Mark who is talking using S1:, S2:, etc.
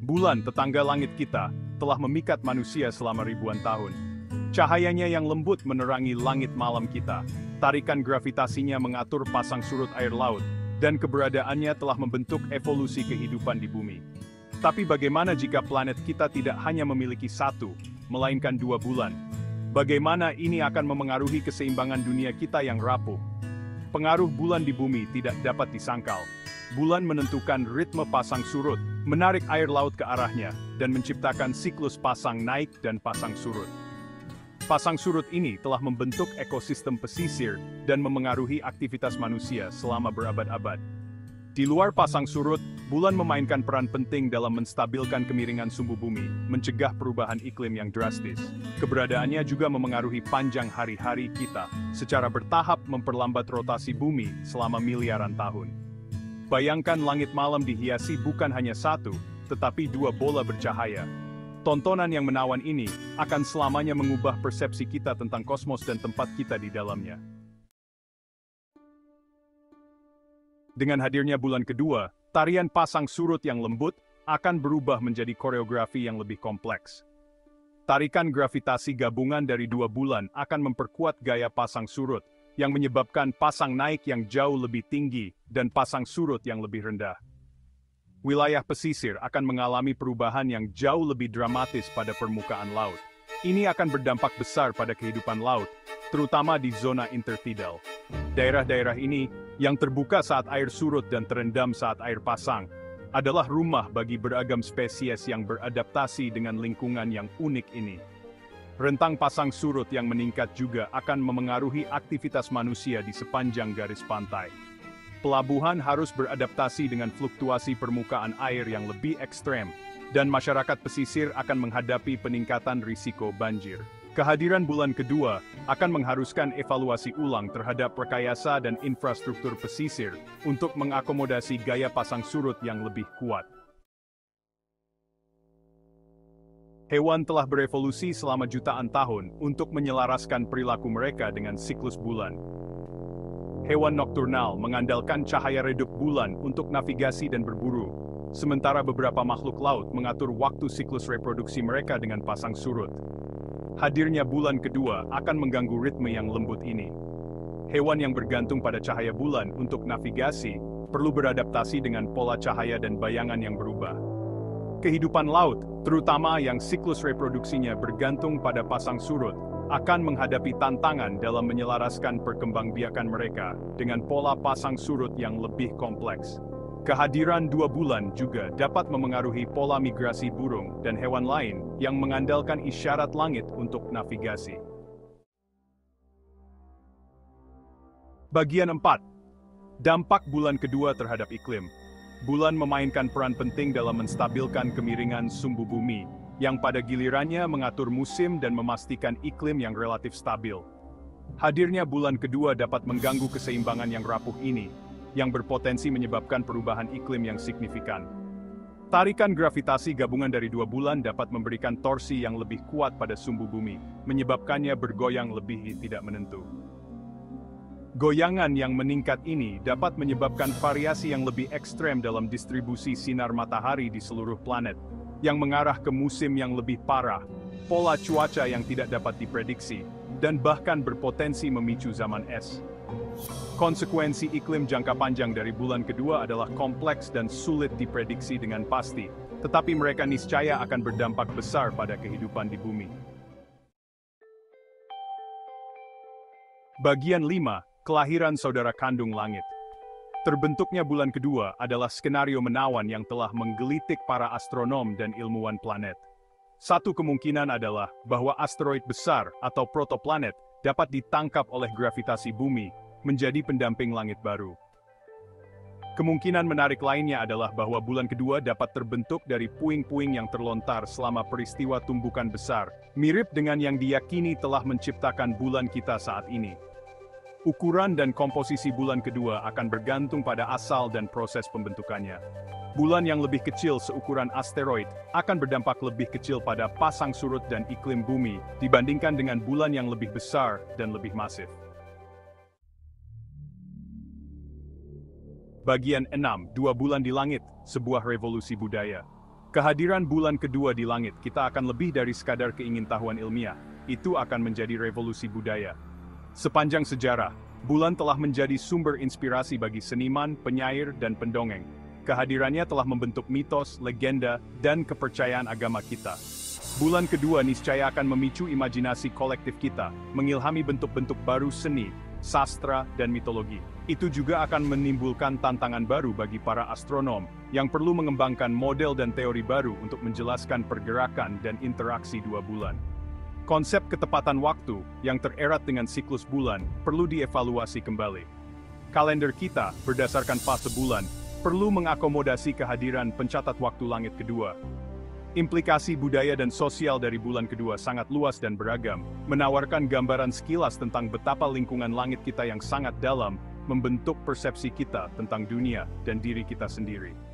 S1: Bulan, tetangga langit kita, telah memikat manusia selama ribuan tahun. Cahayanya yang lembut menerangi langit malam kita. Tarikan gravitasinya mengatur pasang surut air laut, dan keberadaannya telah membentuk evolusi kehidupan di bumi. Tapi bagaimana jika planet kita tidak hanya memiliki satu, melainkan dua bulan? Bagaimana ini akan memengaruhi keseimbangan dunia kita yang rapuh? Pengaruh bulan di bumi tidak dapat disangkal. Bulan menentukan ritme pasang surut, menarik air laut ke arahnya, dan menciptakan siklus pasang naik dan pasang surut. Pasang surut ini telah membentuk ekosistem pesisir dan memengaruhi aktivitas manusia selama berabad-abad. Di luar pasang surut, bulan memainkan peran penting dalam menstabilkan kemiringan sumbu bumi, mencegah perubahan iklim yang drastis. Keberadaannya juga memengaruhi panjang hari-hari kita, secara bertahap memperlambat rotasi bumi selama miliaran tahun. Bayangkan langit malam dihiasi bukan hanya satu, tetapi dua bola bercahaya. Tontonan yang menawan ini akan selamanya mengubah persepsi kita tentang kosmos dan tempat kita di dalamnya. Dengan hadirnya bulan kedua, tarian pasang surut yang lembut akan berubah menjadi koreografi yang lebih kompleks. Tarikan gravitasi gabungan dari dua bulan akan memperkuat gaya pasang surut, yang menyebabkan pasang naik yang jauh lebih tinggi dan pasang surut yang lebih rendah. Wilayah pesisir akan mengalami perubahan yang jauh lebih dramatis pada permukaan laut. Ini akan berdampak besar pada kehidupan laut, terutama di zona intertidal. Daerah-daerah ini, yang terbuka saat air surut dan terendam saat air pasang, adalah rumah bagi beragam spesies yang beradaptasi dengan lingkungan yang unik ini. Rentang pasang surut yang meningkat juga akan memengaruhi aktivitas manusia di sepanjang garis pantai. Pelabuhan harus beradaptasi dengan fluktuasi permukaan air yang lebih ekstrem, dan masyarakat pesisir akan menghadapi peningkatan risiko banjir. Kehadiran bulan kedua akan mengharuskan evaluasi ulang terhadap rekayasa dan infrastruktur pesisir untuk mengakomodasi gaya pasang surut yang lebih kuat. Hewan telah berevolusi selama jutaan tahun untuk menyelaraskan perilaku mereka dengan siklus bulan. Hewan nokturnal mengandalkan cahaya redup bulan untuk navigasi dan berburu, sementara beberapa makhluk laut mengatur waktu siklus reproduksi mereka dengan pasang surut. Hadirnya bulan kedua akan mengganggu ritme yang lembut ini. Hewan yang bergantung pada cahaya bulan untuk navigasi perlu beradaptasi dengan pola cahaya dan bayangan yang berubah. Kehidupan laut, terutama yang siklus reproduksinya bergantung pada pasang surut, akan menghadapi tantangan dalam menyelaraskan perkembangbiakan mereka dengan pola pasang surut yang lebih kompleks. Kehadiran dua bulan juga dapat memengaruhi pola migrasi burung dan hewan lain yang mengandalkan isyarat langit untuk navigasi. Bagian 4. Dampak bulan kedua terhadap iklim. Bulan memainkan peran penting dalam menstabilkan kemiringan sumbu bumi, yang pada gilirannya mengatur musim dan memastikan iklim yang relatif stabil. Hadirnya bulan kedua dapat mengganggu keseimbangan yang rapuh ini, yang berpotensi menyebabkan perubahan iklim yang signifikan. Tarikan gravitasi gabungan dari dua bulan dapat memberikan torsi yang lebih kuat pada sumbu bumi, menyebabkannya bergoyang lebih tidak menentu. Goyangan yang meningkat ini dapat menyebabkan variasi yang lebih ekstrem dalam distribusi sinar matahari di seluruh planet, yang mengarah ke musim yang lebih parah, pola cuaca yang tidak dapat diprediksi, dan bahkan berpotensi memicu zaman es. Konsekuensi iklim jangka panjang dari bulan kedua adalah kompleks dan sulit diprediksi dengan pasti, tetapi mereka niscaya akan berdampak besar pada kehidupan di bumi. Bagian 5. Kelahiran saudara kandung langit. Terbentuknya bulan kedua adalah skenario menawan yang telah menggelitik para astronom dan ilmuwan planet. Satu kemungkinan adalah bahwa asteroid besar atau protoplanet dapat ditangkap oleh gravitasi bumi, menjadi pendamping langit baru. Kemungkinan menarik lainnya adalah bahwa bulan kedua dapat terbentuk dari puing-puing yang terlontar selama peristiwa tumbukan besar, mirip dengan yang diyakini telah menciptakan bulan kita saat ini. Ukuran dan komposisi bulan kedua akan bergantung pada asal dan proses pembentukannya. Bulan yang lebih kecil seukuran asteroid akan berdampak lebih kecil pada pasang surut dan iklim bumi dibandingkan dengan bulan yang lebih besar dan lebih masif. Bagian 6. 2 bulan di langit, sebuah revolusi budaya. Kehadiran bulan kedua di langit kita akan lebih dari sekadar keingintahuan ilmiah, itu akan menjadi revolusi budaya. Sepanjang sejarah, bulan telah menjadi sumber inspirasi bagi seniman, penyair, dan pendongeng. Kehadirannya telah membentuk mitos, legenda, dan kepercayaan agama kita. Bulan kedua niscaya akan memicu imajinasi kolektif kita, mengilhami bentuk-bentuk baru seni, sastra, dan mitologi. Itu juga akan menimbulkan tantangan baru bagi para astronom, yang perlu mengembangkan model dan teori baru untuk menjelaskan pergerakan dan interaksi dua bulan. Konsep ketepatan waktu, yang tererat dengan siklus bulan, perlu dievaluasi kembali. Kalender kita, berdasarkan fase bulan, perlu mengakomodasi kehadiran pencatat waktu langit kedua. Implikasi budaya dan sosial dari bulan kedua sangat luas dan beragam, menawarkan gambaran sekilas tentang betapa lingkungan langit kita yang sangat dalam membentuk persepsi kita tentang dunia dan diri kita sendiri.